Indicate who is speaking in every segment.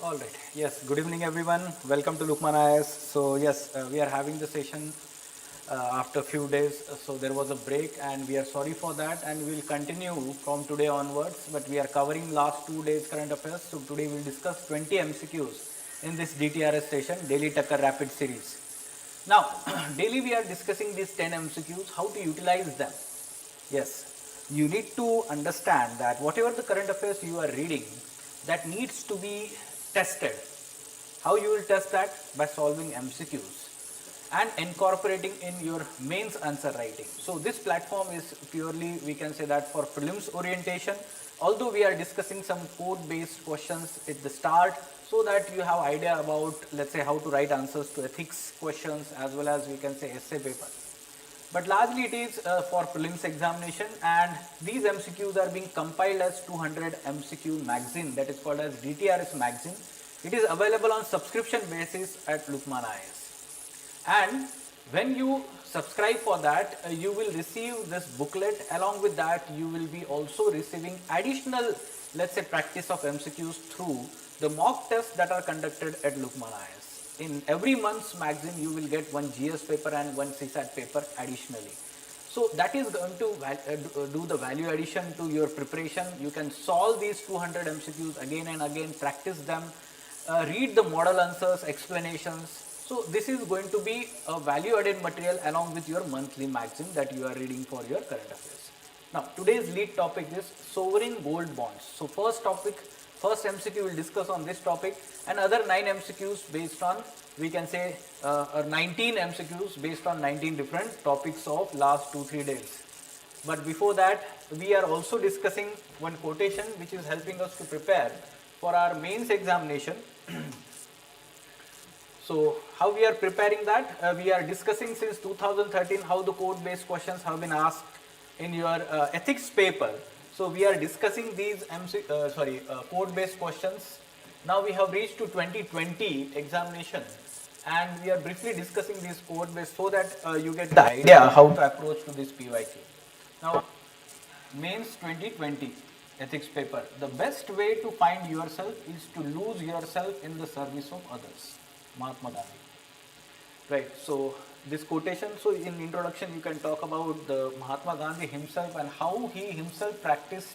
Speaker 1: All right. Yes. Good evening, everyone. Welcome to Lukmaan IAS. So yes, we are having the session after a few days. So there was a break, and we are sorry for that. And we will continue from today onwards. But we are covering last 2 days current affairs. So today we will discuss 20 MCQs in this DTRS session, Daily Takkar Rapid Series. Now, daily we are discussing these 10 MCQs, how to utilize them. Yes, you need to understand that whatever the current affairs you are reading, that needs to be tested. How you will test that? By solving MCQs and incorporating in your mains answer writing. So this platform is purely, we can say that, for prelims orientation, although we are discussing some code based questions at the start, so that you have idea about, let's say, how to write answers to ethics questions as well as we can say essay paper. But largely it is for prelims examination, and these MCQs are being compiled as 200 MCQ magazine, that is called as DTRS magazine. It is available on subscription basis at Lukmaan IAS. And when you subscribe for that, you will receive this booklet. Along with that, you will be also receiving additional, let's say, practice of MCQs through the mock tests that are conducted at Lukmaan IAS. In every month's magazine, you will get one GS paper and one CSAT paper additionally. So that is going to do the value addition to your preparation. You can solve these 200 MCQs again and again, practice them, read the model answers, explanations. So this is going to be a value added material along with your monthly magazine that you are reading for your current affairs. Now, today's lead topic is sovereign gold bonds. So first MCQ will discuss on this topic, and other 9 MCQs based on, we can say, 19 MCQs based on 19 different topics of last 2-3 days. But before that, we are also discussing one quotation which is helping us to prepare for our mains examination. So how we are preparing that? We are discussing since 2013 how the code based questions have been asked in your ethics paper. So we are discussing these code based questions. Now we have reached to 2020 examination, and we are briefly discussing these code based so that you get the idea how to approach to this PYQ. Now, mains 2020 ethics paper. The best way to find yourself is to lose yourself in the service of others. Mahatma Gandhi. Right. So this quotation, so in introduction you can talk about the Mahatma Gandhi himself and how he himself practiced,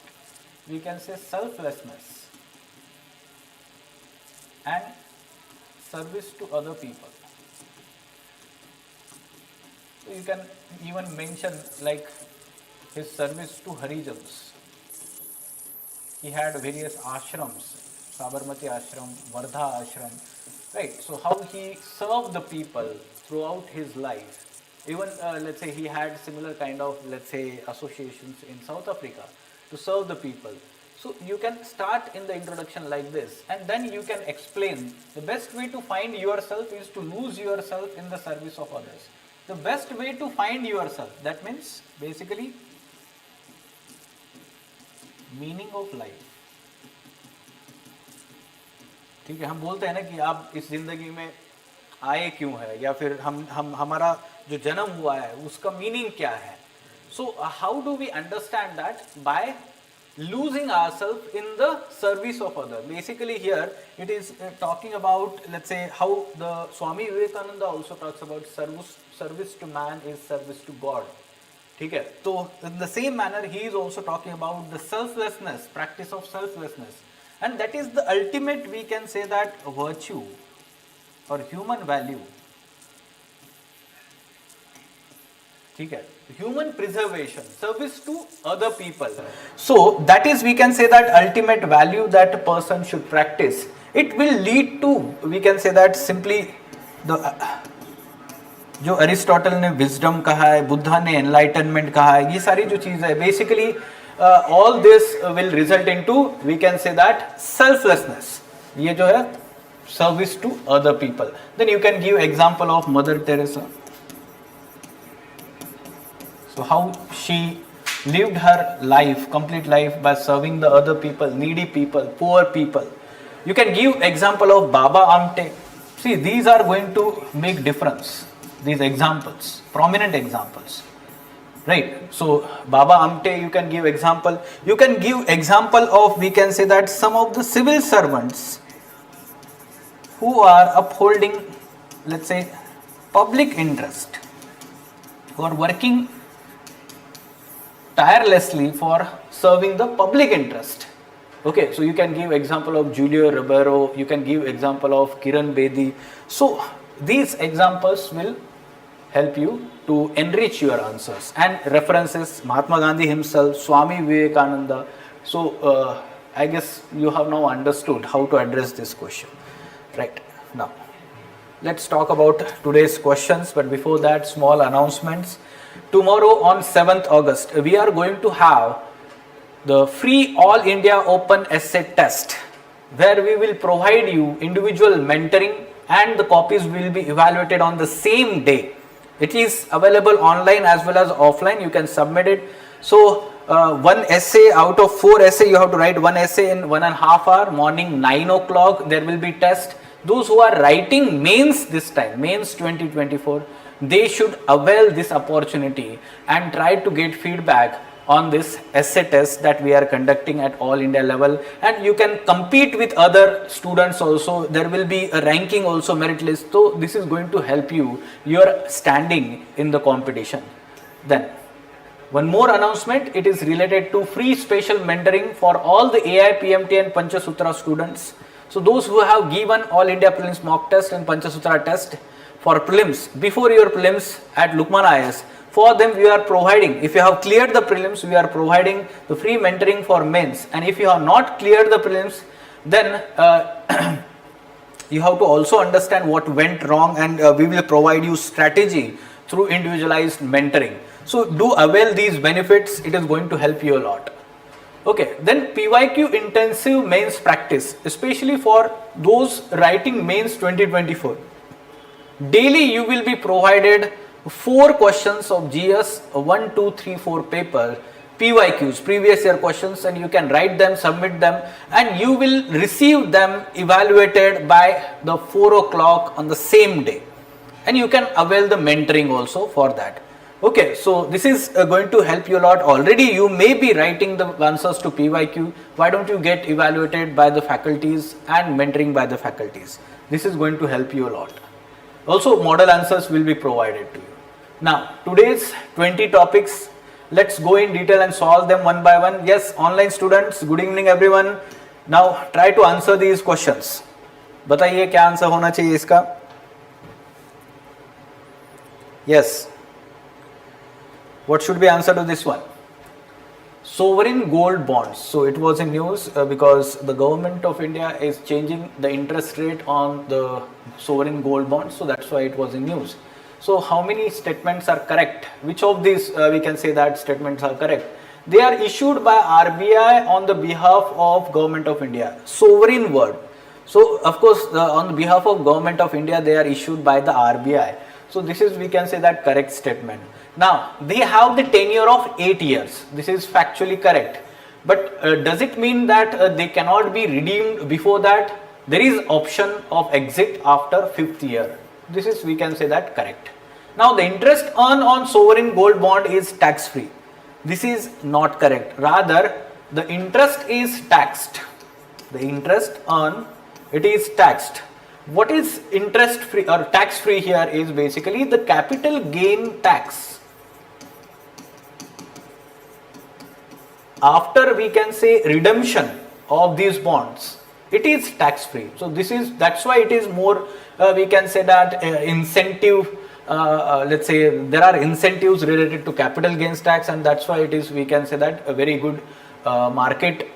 Speaker 1: we can say, selflessness and service to other people. So you can even mention like his service to Harijans. He had various ashrams, Sabarmati ashram, Vardha ashram, right? So how he served the people throughout his life. Even let's say he had similar kind of, let's say, associations in South Africa to serve the people. So you can start in the introduction like this, and then you can explain the best way to find yourself is to lose yourself in the service of others. The best way to find yourself, that means basically meaning of life. ठीक है, हम बोलते हैं ना कि आप इस जिंदगी में आए क्यों है, या फिर हम हमारा जो जन्म हुआ है उसका मीनिंग क्या है. So how do we understand that? By losing ourselves in the service of others. Basically here it is talking about, let's say, how the Swami Vivekananda also talks about service to man is service to God. ठीक है, तो in the same manner he is also talking about the selflessness, practice of selflessness, and that is the ultimate, we can say that, virtue or human value. ठीक है, human preservation, service to other people. So that is, we can say that, ultimate value that a person should practice. It will lead to, we can say that, simply the जो Aristotle ने wisdom कहा है, बुद्धा ने enlightenment कहा है, ये सारी जो चीज़ है, basically all this will result into, we can say that, selflessness. ये जो है service to other people. Then you can give example of mother Teresa. So how she lived her life, complete life, by serving the other people, needy people, poor people. You can give example of Baba Amte. See, these are going to make difference. These examples, prominent examples, right? So Baba Amte, you can give example. You can give example of, we can say that, some of the civil servants who are upholding, let's say, public interest, who are working tirelessly for serving the public interest. Okay, so you can give example of Julio Ribeiro, you can give example of Kiran Bedi. So these examples will help you to enrich your answers, and references Mahatma Gandhi himself, Swami Vivekananda. So I guess you have now understood how to address this question. Right, now let's talk about today's questions, but before that, small announcements. Tomorrow on 7th August, we are going to have the free All India Open Essay Test, where we will provide you individual mentoring and the copies will be evaluated on the same day. It is available online as well as offline. You can submit it. So one essay out of 4 essay, you have to write one essay in 1.5 hours. Morning 9 o'clock there will be test. Those who are writing mains this time, mains 2024, they should avail this opportunity and try to get feedback on this essay test that we are conducting at all India level. And you can compete with other students also. There will be a ranking also, merit list. So this is going to help you, your standing in the competition. Then one more announcement, it is related to free special mentoring for all the AI, PMT and Panchasutra students. So those who have given All India Prelims mock test and Panchasutra test for prelims, before your prelims at Lukmaan IAS, for them we are providing, if you have cleared the prelims, we are providing the free mentoring for mains. And if you have not cleared the prelims, then you have to also understand what went wrong, and we will provide you strategy through individualized mentoring. So do avail these benefits, it is going to help you a lot. Okay, then PYQ intensive mains practice, especially for those writing mains 2024. Daily you will be provided 4 questions of GS 1, 2, 3, 4 paper, PYQs, previous year questions, and you can write them, submit them, and you will receive them evaluated by the 4 o'clock on the same day. And you can avail the mentoring also for that. Okay, so this is going to help you a lot. Already you may be writing the answers to PYQ. Why don't you get evaluated by the faculties and mentoring by the faculties? This is going to help you a lot. Also, model answers will be provided to you. Now, today's 20 topics, let's go in detail and solve them one by one. Yes, online students, good evening everyone. Now, try to answer these questions. बताइए क्या answer होना चाहिए इसका? Yes. What should be answer to this one? Sovereign gold bonds. So it was in news because the government of India is changing the interest rate on the sovereign gold bonds. So that's why it was in news. So how many statements are correct? Which of these we can say that statements are correct? They are issued by RBI on the behalf of government of India. Sovereign word. So of course on behalf of government of India they are issued by the RBI. So this is, we can say that, correct statement. Now they have the tenure of 8 years. This is factually correct. But does it mean that they cannot be redeemed before that? There is option of exit after 5th year. This is, we can say that, correct. Now the interest earned on sovereign gold bond is tax free. This is not correct. Rather, the interest is taxed. The interest earned, it is taxed. What is interest free or tax free here is basically the capital gain tax. After, we can say, redemption of these bonds, it is tax free. So this is, that's why it is more, we can say that incentive, let's say there are incentives related to capital gains tax, and that's why it is, we can say that, a very good market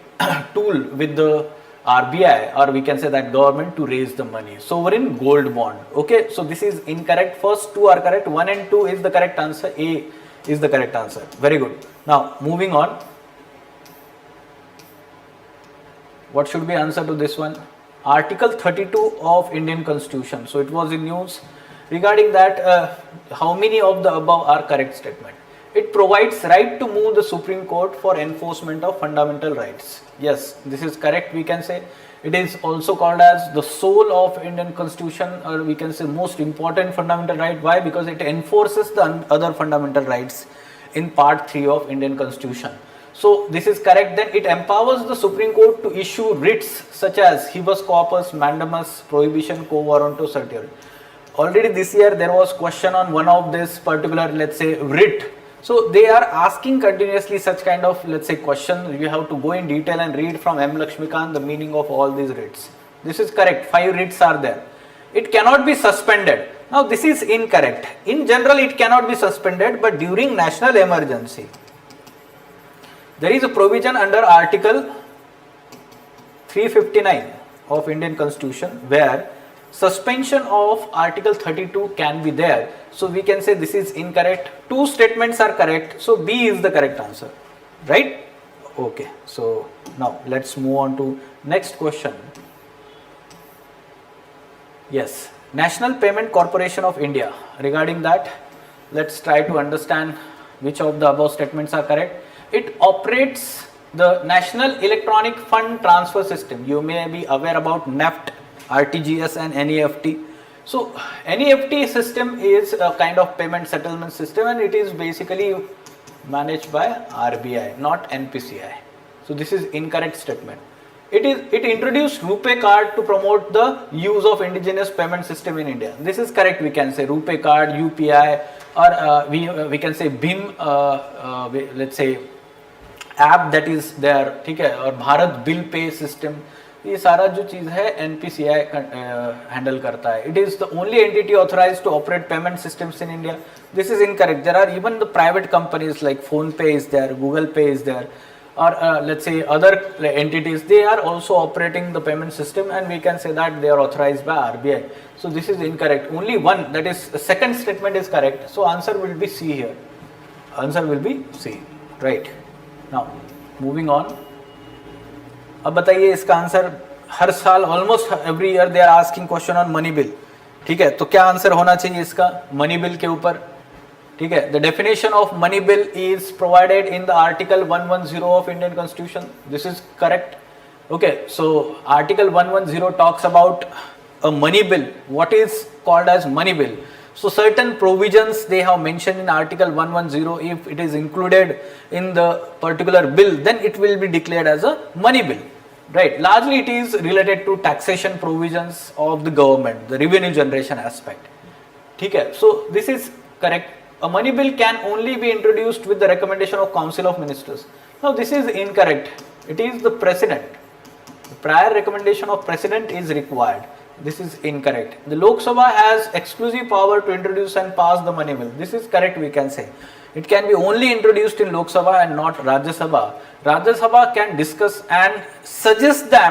Speaker 1: tool with the RBI, or we can say that government, to raise the money. Sovereign gold bond. Okay, so this is incorrect. First 2 are correct. 1 and 2 is the correct answer. A is the correct answer. Very good. Now moving on. What should be answer to this one? Article 32 of Indian Constitution. So it was in news regarding that. How many of the above are correct statement? It provides right to move the Supreme Court for enforcement of fundamental rights. Yes, this is correct, we can say. It is also called as the soul of Indian Constitution, or we can say most important fundamental right. Why? Because it enforces the other fundamental rights in part 3 of Indian Constitution. So this is correct. Then it empowers the Supreme Court to issue writs such as habeas corpus, mandamus, prohibition, quo warranto, certiorari. Already this year there was question on one of this particular, let's say, writ. So they are asking continuously such kind of, let's say, question. You have to go in detail and read from M. Laxmikant the meaning of all these writs. This is correct. 5 writs are there. It cannot be suspended. Now this is incorrect. In general it cannot be suspended, but during national emergency there is a provision under Article 359 of Indian Constitution where suspension of Article 32 can be there. So we can say this is incorrect. 2 statements are correct. So B is the correct answer. Right? Okay. So now let's move on to next question. Yes. National Payment Corporation of India. Regarding that, let's try to understand which of the above statements are correct. It operates the National Electronic Fund Transfer System. You may be aware about NEFT, RTGS and NEFT. So NEFT system is a kind of payment settlement system and it is basically managed by RBI, not NPCI. So this is incorrect statement. It introduced RuPay card to promote the use of indigenous payment system in India. This is correct. We can say RuPay card, UPI, or we can say BHIM, let's say app that is there, ठीक है, और Bharat bill pay system, ये सारा जो चीज़ है NPCI handle करता है. It is the only entity authorised to operate payment systems in India. This is incorrect. There are even the private companies like PhonePe is there, Google पे is देयर, or let's say other entities, they are also operating the payment system and we can say that they are authorized by RBI. So this is incorrect. Only one, that is the second statement is correct. So answer will be C here. Answer will be C. Right. Now moving on. अब बताइए इसका answer. हर साल almost every year they are asking question on money bill. ठीक है, तो क्या answer होना चाहिए इसका money bill के ऊपर? ठीक है, the definition of money bill is provided in the article 110 of Indian Constitution. This is correct. Okay, so article 110 talks about a money bill. What is called as money bill? So certain provisions they have mentioned in article 110. If it is included in the particular bill, then it will be declared as a money bill, right? Largely it is related to taxation provisions of the government, the revenue generation aspect. ठीक है, so this is correct. A money bill can only be introduced with the recommendation of Council of Ministers. Now this is incorrect. It is the President. The prior recommendation of President is required. This is incorrect. The Lok Sabha has exclusive power to introduce and pass the money bill. This is correct, we can say. It can be only introduced in Lok Sabha and not Rajya Sabha. Rajya Sabha can discuss and suggest the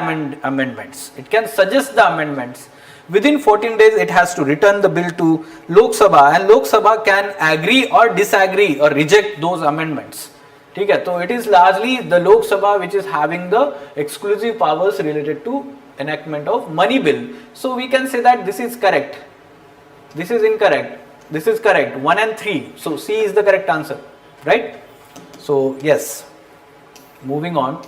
Speaker 1: amendments. It can suggest the amendments. Within 14 days it has to return the bill to Lok Sabha and Lok Sabha can agree or disagree or reject those amendments. ठीक है, तो it is largely the Lok Sabha which is having the exclusive powers related to enactment of money bill. So we can say that this is correct. This is incorrect. This is correct. 1 and 3. So C is the correct answer, right? So yes. Moving on.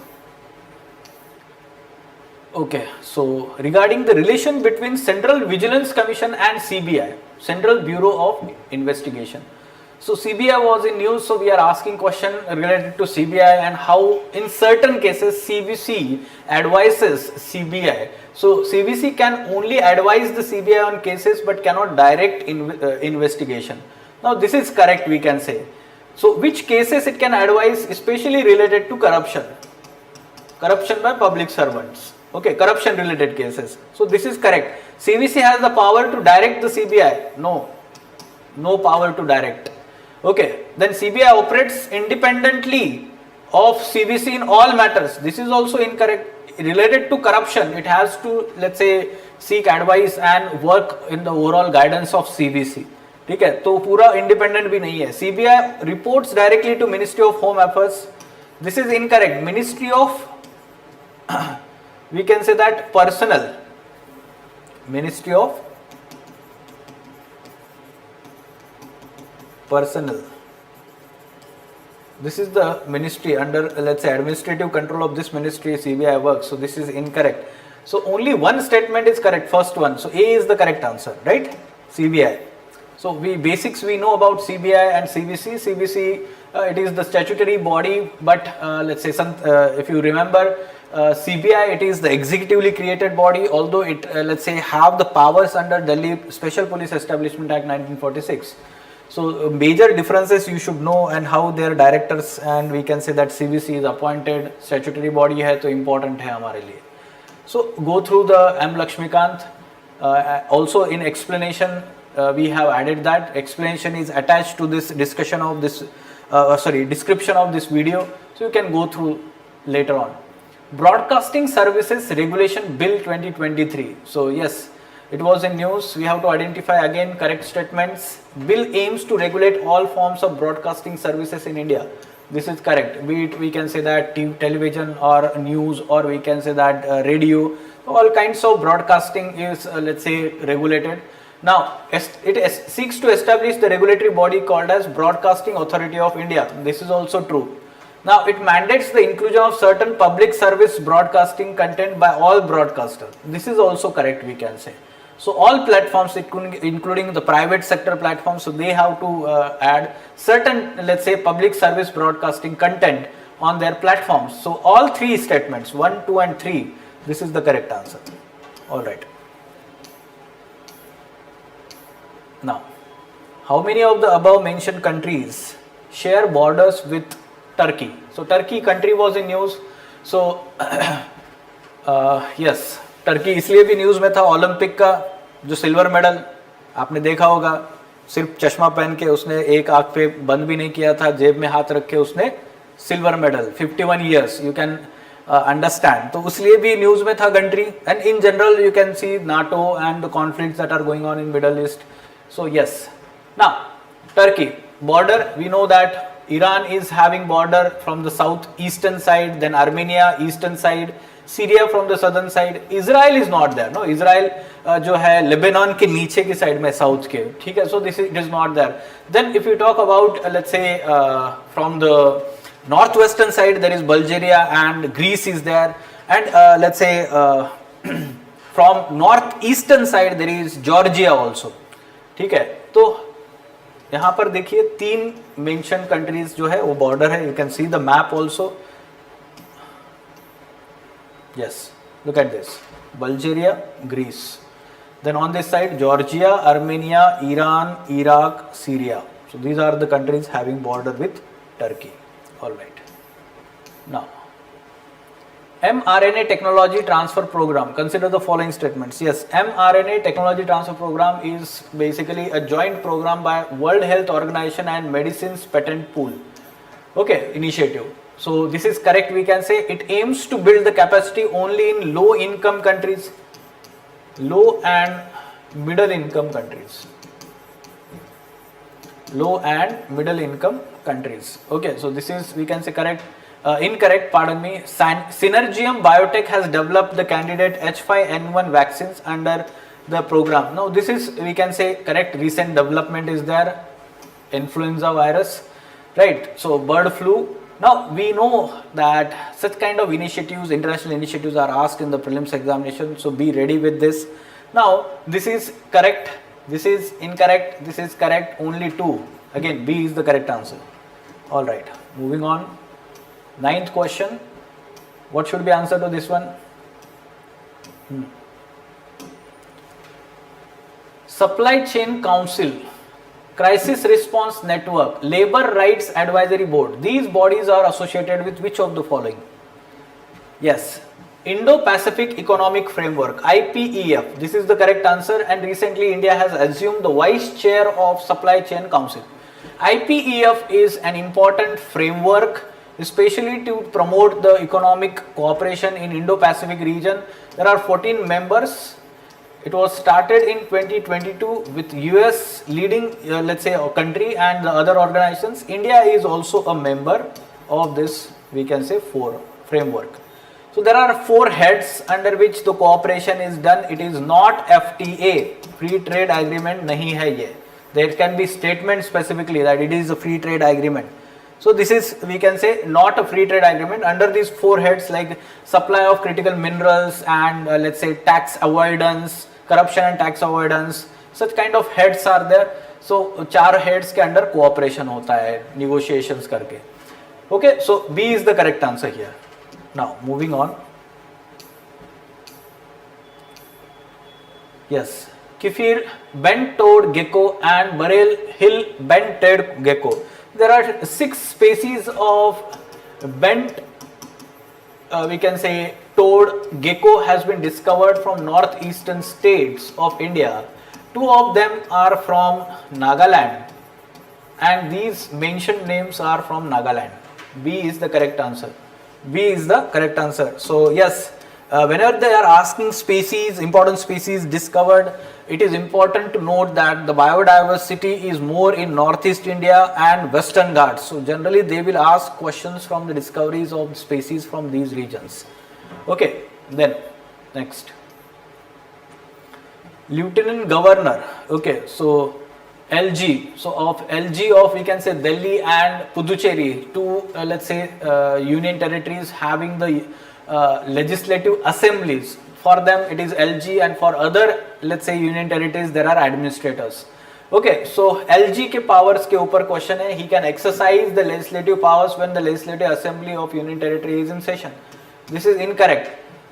Speaker 1: Okay, so regarding the relation between Central Vigilance Commission and CBI, Central Bureau of Investigation. So CBI was in news, so we are asking question related to CBI and how in certain cases CBC advises CBI. So CBC can only advise the CBI on cases but cannot direct investigation. Now this is correct, we can say. So which cases it can advise, especially related to corruption? Corruption by public servants. Okay, corruption related cases. So this is correct. CBC has the power to direct the CBI. No power to direct. Okay, then CBI operates independently of CBC in all matters. This is also incorrect. Related to corruption, it has to, let's say, seek advice and work in the overall guidance of CBC. ठीक है, तो पूरा independent भी नहीं है. CBI reports directly to Ministry of Home Affairs. This is incorrect. Ministry of we can say that personnel. Ministry of personnel. This is the ministry under, let's say, administrative control of this ministry CBI works. So this is incorrect. So only one statement is correct, first one. So A is the correct answer, right? CBI. So basics we know about CBI and CBC. CBC it is the statutory body, but let's say if you remember, CBI, it is the executively created body, although it let's say have the powers under Delhi Special Police Establishment Act 1946. So major differences you should know, and how their directors, and we can say that CBC is appointed, statutory body है तो important है हमारे लिए. So go through the M. Laxmikant. Also in explanation we have added that explanation is attached to this discussion of this description of this video, so you can go through later on. Broadcasting Services Regulation Bill 2023. So yes, it was in news. We have to identify again correct statements. Bill aims to regulate all forms of broadcasting services in India. This is correct. Be it we can say that television or news, or we can say that radio. All kinds of broadcasting is let's say regulated. Now it seeks to establish the regulatory body called as Broadcasting Authority of India. This is also true. Now it mandates the inclusion of certain public service broadcasting content by all broadcasters. This is also correct, we can say. So all platforms, including the private sector platforms, so they have to add certain, let's say, public service broadcasting content on their platforms. So all three statements, 1, 2 and 3, this is the correct answer. All right. Now, how many of the above mentioned countries share borders with Turkey? So Turkey country was in news. So yes, Turkey इसलिए भी news में था, Olympic का जो silver medal आपने देखा होगा, सिर्फ चश्मा पहन के उसने एक आंख पे बंद भी नहीं किया था, जेब में हाथ रख के उसने silver medal, 51 years, you can understand. तो उसलिए भी न्यूज़ में था country. And in general you can see NATO and the conflicts that are going on in Middle East. So yes, now Turkey border, we know that Iran is having border from the south eastern side, then Armenia eastern side, Syria from the southern side. Israel is not there, no. Israel जो है Lebanon के नीचे की side में, south के, ठीक है. So this is, it is not there. Then if you talk about let's say from the northwestern side, there is Bulgaria and Greece is there, and let's say from northeastern side there is Georgia also, ठीक है. तो यहाँ पर देखिए 3 mention countries जो है वो border है. You can see the map also. Yes, look at this, Bulgaria, Greece, then on this side Georgia, Armenia, Iran, Iraq, Syria. So these are the countries having border with Turkey. Alright, now mRNA Technology Transfer Program. Consider the following statements. Yes, mRNA Technology Transfer Program is basically a joint program by World Health Organization and Medicines Patent Pool. Okay, initiative. So this is correct. We can say it aims to build the capacity only in low income countries, low and middle income countries, low and middle income countries. Okay, so this is, we can say, correct. Incorrect, pardon me. Synergium Biotech has developed the candidate H5N1 vaccines under the program. Now this is, we can say, correct. Recent development is there. Influenza virus, right? So bird flu. Now we know that such kind of initiatives, international initiatives, are asked in the prelims examination. So be ready with this. Now this is correct. This is incorrect. This is correct. Only 2. Again, B is the correct answer. All right. Moving on. 9th question. What should be answer to this one? Supply Chain Council, Crisis Response Network, Labor Rights Advisory Board. These bodies are associated with which of the following? Yes, Indo-Pacific Economic Framework, IPEF. This is the correct answer, and recently India has assumed the vice chair of Supply Chain Council. IPEF is an important framework, especially to promote the economic cooperation in Indo-Pacific region. There are 14 members. It was started in 2022 with US leading, let's say, a country and the other organizations. India is also a member of this, we can say, framework. So there are 4 heads under which the cooperation is done. It is not FTA, free trade agreement nahi hai ye. There can be statement specifically that it is a free trade agreement. So this is, we can say, not a free trade agreement. Under these 4 heads like supply of critical minerals and let's say tax avoidance, corruption and tax avoidance, such kind of heads are there. So 4 heads के under cooperation होता है negotiations करके. Okay, so B is the correct answer here. Now moving on. Yes, Kefir bent-toed gecko and Burrell Hill bent-tailed gecko. There are 6 species of bent, we can say toed gecko has been discovered from northeastern states of India. 2 of them are from Nagaland, and these mentioned names are from Nagaland. B is the correct answer. B is the correct answer. So yes, whenever they are asking species, important species discovered, it is important to note that the biodiversity is more in Northeast India and Western Ghats. So generally they will ask questions from the discoveries of species from these regions. Okay, then next. Lieutenant Governor. Okay, so LG. So of LG of, we can say Delhi and Puducherry, 2 let's say union territories having the legislative assemblies. For them it is LG, and for other let's say union territories there are administrators. Okay, so LG के powers के ऊपर question है, he can exercise the legislative powers when the legislative assembly of union territory is in session. This is incorrect.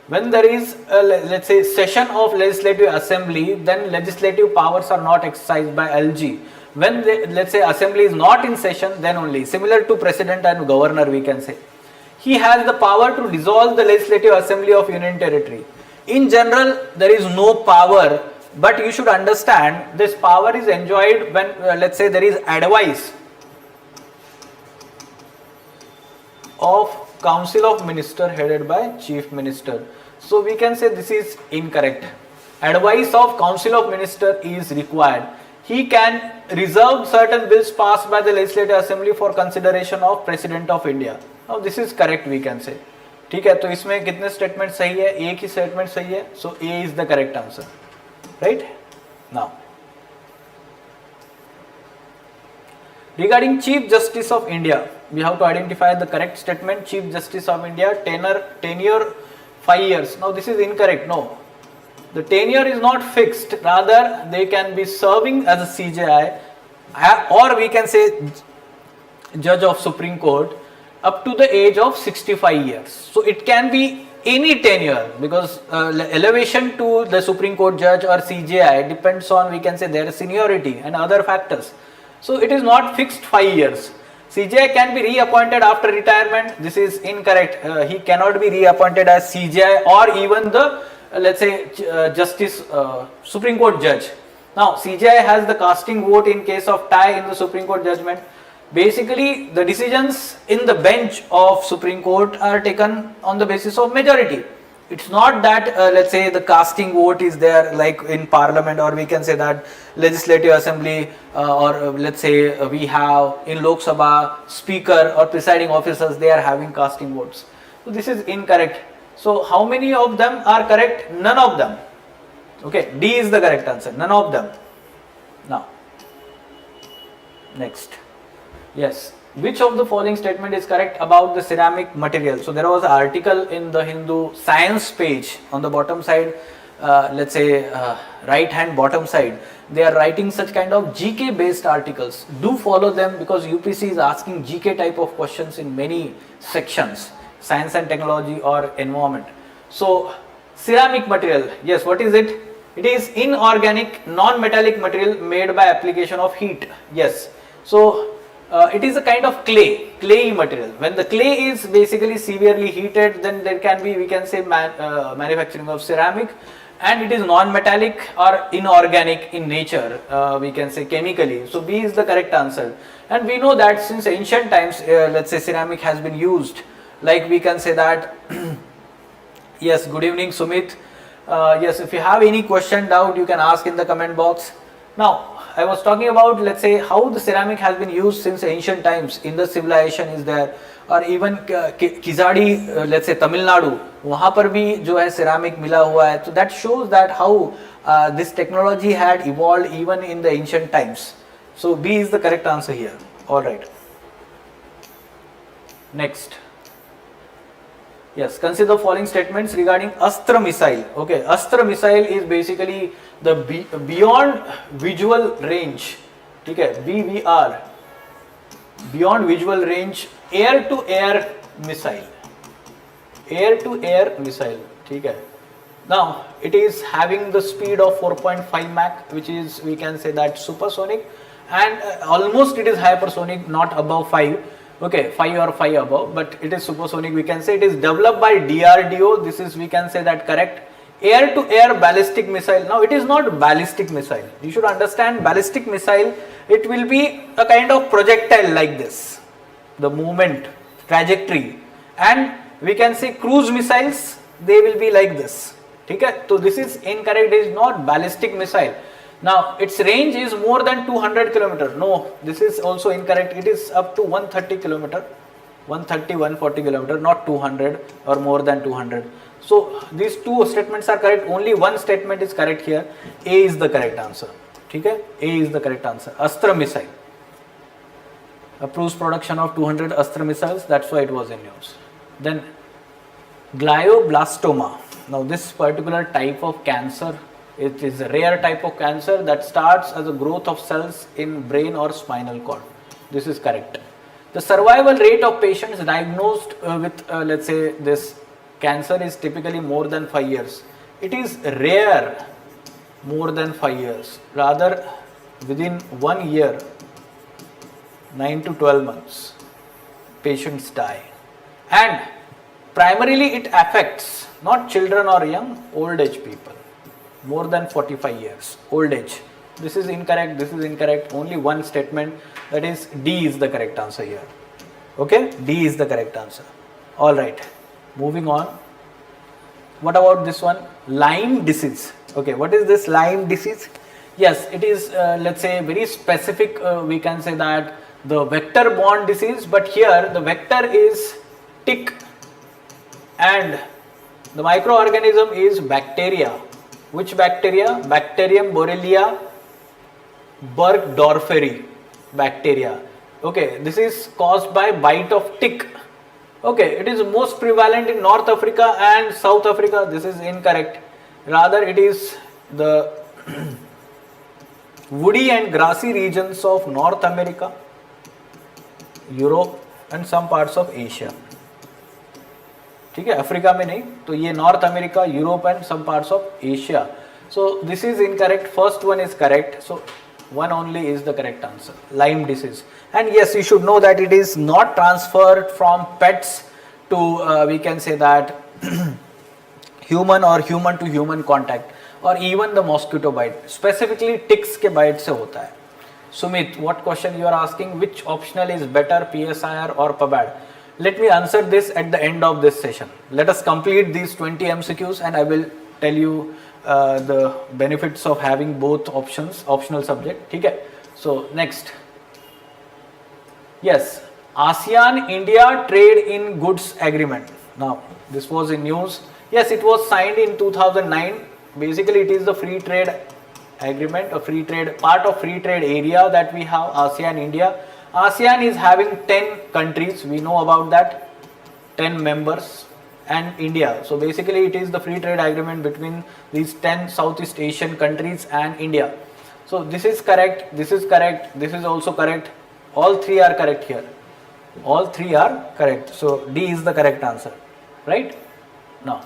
Speaker 1: When there is a, let's say, session of legislative assembly, then legislative powers are not exercised by LG. When the, let's say, assembly is not in session, then only. Similar to president and governor, we can say. He has the power to dissolve the legislative assembly of union territory. In general, there is no power, but you should understand this power is enjoyed when, let's say, there is advice of Council of Minister headed by Chief Minister. So we can say this is incorrect. Advice of Council of Minister is required. He can reserve certain bills passed by the Legislative Assembly for consideration of President of India. Now this is correct, we can say. ठीक है, तो इसमें कितने statement सही है? एक ही statement सही है. So A is the correct answer. Right? Now, regarding Chief Justice of India, we have to identify the correct statement. Chief Justice of India, tenure 5 years. Now this is incorrect. No, the tenure is not fixed. Rather, they can be serving as a CJI, or we can say Judge of Supreme Court up to the age of 65 years. So it can be any tenure, because elevation to the Supreme Court Judge or CJI depends on, we can say, their seniority and other factors. So it is not fixed 5 years. CJI can be reappointed after retirement. This is incorrect. He cannot be reappointed as CJI or even the let's say Justice Supreme Court Judge. Now CJI has the casting vote in case of tie in the Supreme Court judgment. Basically the decisions in the bench of Supreme Court are taken on the basis of majority. It's not that let's say the casting vote is there like in Parliament, or we can say that Legislative Assembly or let's say we have in Lok Sabha Speaker or presiding officers, they are having casting votes. So this is incorrect. So how many of them are correct? None of them. Okay, D is the correct answer. None of them. Now, next. Yes. Which of the following statement is correct about the ceramic material? So there was an article in the Hindu science page on the bottom side, let's say right hand bottom side. They are writing such kind of GK based articles. Do follow them, because UPSC is asking GK type of questions in many sections, science and technology or environment. So ceramic material, yes, what is it? It is inorganic non-metallic material made by application of heat. Yes. So it is a kind of clayey material. When the clay is basically severely heated, then there can be, we can say, manufacturing of ceramic, and it is non-metallic or inorganic in nature, we can say chemically. So B is the correct answer. And we know that since ancient times, let's say ceramic has been used, like we can say that yes, good evening Sumit. Yes, if you have any question, doubt, you can ask in the comment box. Now I was talking about, let's say, how the ceramic has been used since ancient times. Indus civilization is there, or even Kizadi, let's say Tamil Nadu, वहाँ पर भी जो है ceramic मिला हुआ है. So that shows that how this technology had evolved even in the ancient times. So B is the correct answer here. All right. Next. Yes, consider the following statements regarding Astra missile. Okay, Astra missile is basically the beyond visual range ठीक है, BVR, beyond visual range air to air missile, air to air missile, ठीक है. Now it is having the speed of 4.5 Mach, which is, we can say that supersonic, and almost it is hypersonic, not above 5. Okay, 5 or 5 above, but it is supersonic. We can say it is developed by DRDO. This is, we can say that, correct. Air to air ballistic missile. Now it is not ballistic missile. You should understand, ballistic missile, it will be a kind of projectile like this, the movement, trajectory, and we can say cruise missiles, they will be like this. Okay, so this is incorrect. It is not ballistic missile. Now its range is more than 200 km. No, this is also incorrect. It is up to 130 km, 130, 140 km, not 200 or more than 200. So these two statements are correct. Only one statement is correct here. A is the correct answer. Okay, A is the correct answer. Astra missile approves production of 200 Astra missiles. That's why it was in news. Then glioblastoma. Now this particular type of cancer, it is a rare type of cancer that starts as a growth of cells in brain or spinal cord. This is correct. The survival rate of patients diagnosed with let's say this cancer is typically more than 5 years. It is rare more than 5 years. Rather, within 1 year, 9 to 12 months, patients die. And primarily it affects not children or young, old age people. More than 45 years, old age. This is incorrect, this is incorrect. Only one statement, that is D is the correct answer here. Okay, D is the correct answer. Alright, moving on. What about this one? Lyme disease. Okay, what is this Lyme disease? Yes, it is let's say very specific, we can say that the vector borne disease, but here the vector is tick and the microorganism is bacteria. Which bacteria? Bacterium Borrelia burgdorferi bacteria. Okay, this is caused by bite of tick. Okay, it is most prevalent in North Africa and South Africa. This is incorrect. Rather, it is the woody and grassy regions of North America, Europe and some parts of Asia. ठीक है, Africa में नहीं, तो ये North America, Europe and some parts of Asia. So this is incorrect. First one is correct. So one only is the correct answer. Lyme disease. And yes, you should know that it is not transferred from pets to we can say that human or human to human contact or even the mosquito bite. Specifically ticks के bite से होता है. Sumit, what question you are asking? Which optional is better, PSIR or PABAD? Let me answer this at the end of this session. Let us complete these 20 MCQs and I will tell you the benefits of having both options, optional subject. ठीक है. So next. Yes, ASEAN-India Trade in Goods Agreement. Now this was in news. Yes, it was signed in 2009. Basically it is the free trade agreement, a free trade, part of free trade area that we have, ASEAN-India. ASEAN is having 10 countries, we know about that, 10 members and India. So basically it is the free trade agreement between these 10 Southeast Asian countries and India. So this is correct, this is correct, this is also correct. All three are correct here. All three are correct. So D is the correct answer, right? Now,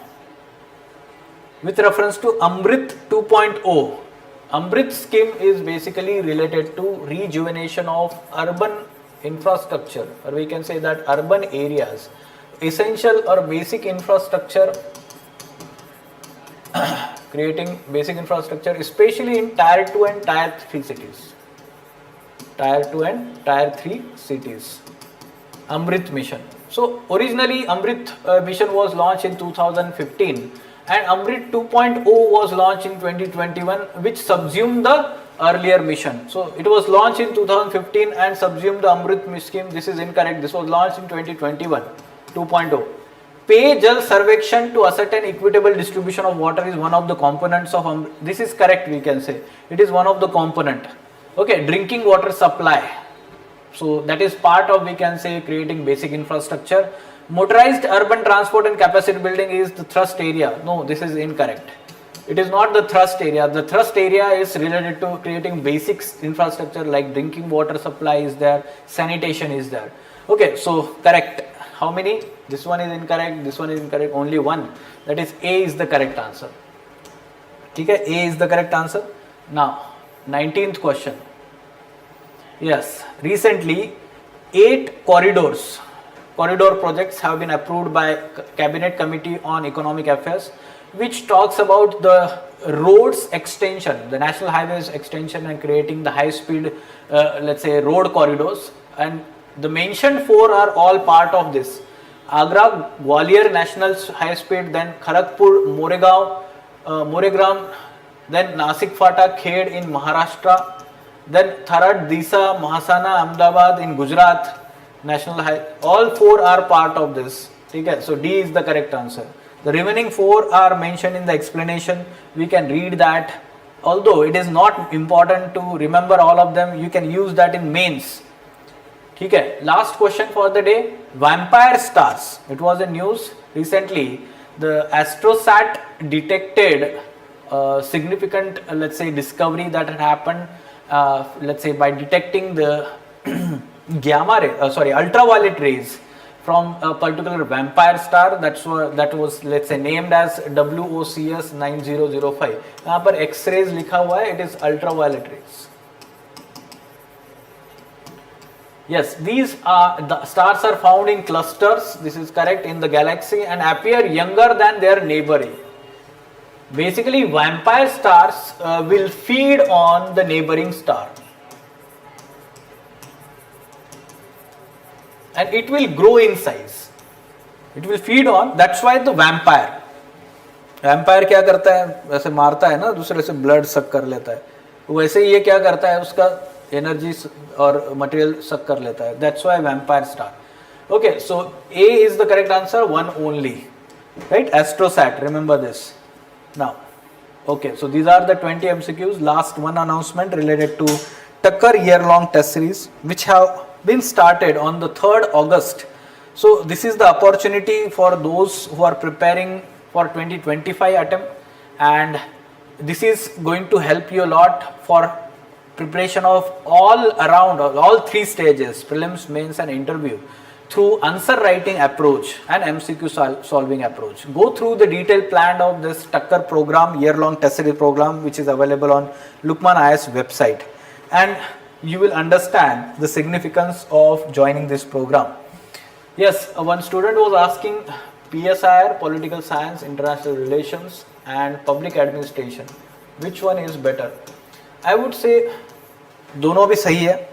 Speaker 1: with reference to Amrit 2.0, Amrit scheme is basically related to rejuvenation of urban infrastructure, or we can say that urban areas, essential or basic infrastructure, creating basic infrastructure especially in tier 2 and tier 3 cities. Tier 2 and tier 3 cities. Amrit mission. So originally Amrit mission was launched in 2015 and Amrit 2.0 was launched in 2021, which subsumed the earlier mission. So it was launched in 2015 and subsumed the Amrit scheme. This is incorrect. This was launched in 2021. 2.0. Pay Jal Sarvekshan to ascertain equitable distribution of water is one of the components of Amrit. This is correct, we can say. It is one of the component. Okay, drinking water supply. So that is part of, we can say, creating basic infrastructure. Motorized urban transport and capacity building is the thrust area. No, this is incorrect. It is not the thrust area. The thrust area is related to creating basic infrastructure like drinking water supply is there, sanitation is there. Okay, so correct. How many? This one is incorrect, this one is incorrect, only one. That is A is the correct answer. Okay, A is the correct answer. Now, 19th question. Yes, recently 8 corridor projects have been approved by Cabinet Committee on Economic Affairs, which talks about the roads extension, the national highways extension and creating the high speed, let's say road corridors, and the mentioned 4 are all part of this. Agra, Gwalior national high speed, then Kharagpur, Moregram, then Nasik Fata, Khed in Maharashtra, then Tharad, Disa, Mahasana, Ahmedabad in Gujarat, national high. All 4 are part of this. Okay? So D is the correct answer. The remaining 4 are mentioned in the explanation. We can read that. Although it is not important to remember all of them, you can use that in mains. Okay. Last question for the day. Vampire stars. It was in news recently. The Astrosat detected significant, let's say, discovery that had happened, let's say, by detecting the ultraviolet rays from a particular vampire star that was let's say named as WOCS 9005. यहाँ पर X-rays लिखा हुआ है, it is ultraviolet rays. Yes, these the stars are found in clusters, this is correct, in the galaxy and appear younger than their neighboring. Basically, vampire stars will feed on the neighboring star. And it will grow in size. It will feed on, that's why the vampire. Vampire क्या करता है, वैसे मारता है ना, दूसरे से blood suck कर लेता है. वैसे ये क्या करता है, उसका energy और material suck कर लेता है. That's why vampire star. Okay, so A is the correct answer, one only. Right, Astrosat, remember this. Now, okay, so these are the 20 MCQs. Last one announcement related to Takkar year-long test series, which have been started on the 3rd August. So this is the opportunity for those who are preparing for 2025 attempt, and this is going to help you a lot for preparation of all around, all 3 stages, prelims, mains and interview, through answer writing approach and MCQ solving approach. Go through the detailed plan of this Takkar program, year-long test series program, which is available on Lukmaan IAS website, and you will understand the significance of joining this program. Yes, one student was asking PSIR, Political Science, International Relations and Public Administration. Which one is better? I would say दोनों भी सही है,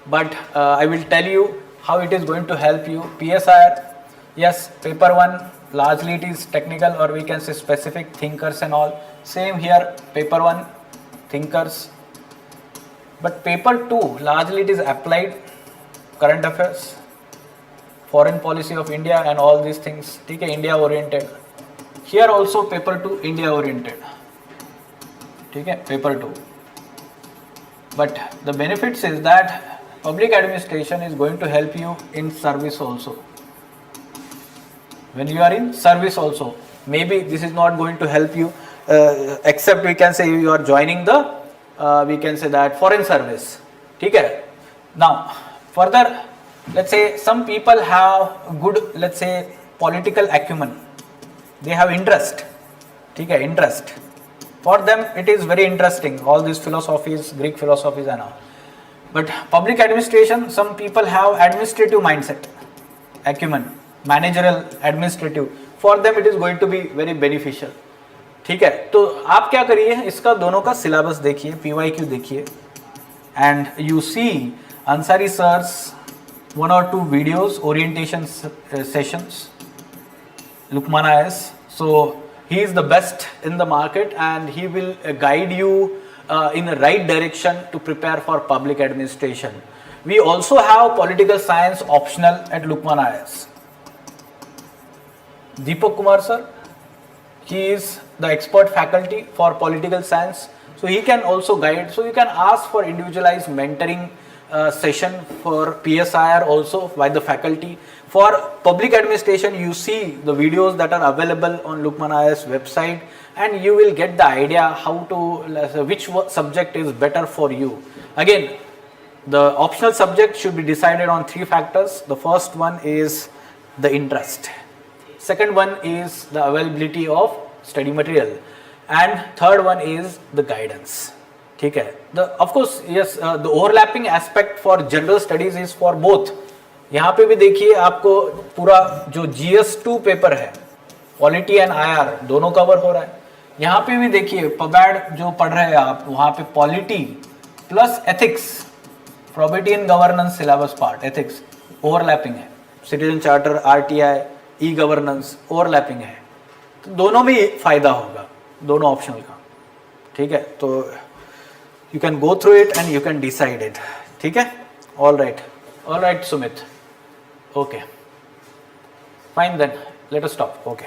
Speaker 1: but I will tell you how it is going to help you. PSIR, yes, paper 1 largely it is technical, or we can say specific thinkers and all. Same here, paper 1 thinkers. But paper 2 largely it is applied, current affairs, foreign policy of India and all these things. ठीक है, India oriented. Here also paper 2 India oriented. ठीक है, paper 2. But the benefits is that public administration is going to help you in service also. When you are in service also, maybe this is not going to help you, except we can say you are joining the we can say that foreign service. ठीक है. Now further, let's say some people have good, let's say, political acumen, they have interest. ठीक है, interest. For them it is very interesting, all these philosophies, Greek philosophies and all. But public administration, some people have administrative mindset, acumen, managerial, administrative. For them it is going to be very beneficial. ठीक है, तो आप क्या करिए, इसका दोनों का syllabus देखिए, PYQ देखिए, and you see Ansari sir's 1 or 2 videos, orientation sessions, Lukmaan IAS. So he is the best in the market and he will guide you in the right direction to prepare for public administration. We also have political science optional at Lukmaan IAS. Deepak Kumar sir, he is the expert faculty for political science, so he can also guide. So you can ask for individualized mentoring session for PSIR also by the faculty. For public administration, you see the videos that are available on Lukmaan IAS website, and you will get the idea how to, which subject is better for you. Again, the optional subject should be decided on 3 factors. The first one is the interest. Second one is the availability of study material. And third one is the guidance. ठीक है. Of course, yes, the overlapping aspect for general studies is for both. यहाँ पे भी देखिए आपको पूरा जो GS2 paper है, पॉलिटी एंड IR दोनों कवर हो रहा है. यहाँ पे भी देखिए पबैड जो पढ़ रहे हैं आप, वहाँ पे polity plus ethics, probability and governance syllabus part, ethics overlapping है. Citizen charter, RTI, e governance overlapping है. तो दोनों में फायदा होगा, दोनों ऑप्शनल का. ठीक है, तो you can go through it and you can decide it. ठीक है, all right Sumit. Okay, fine then, let us stop. Okay.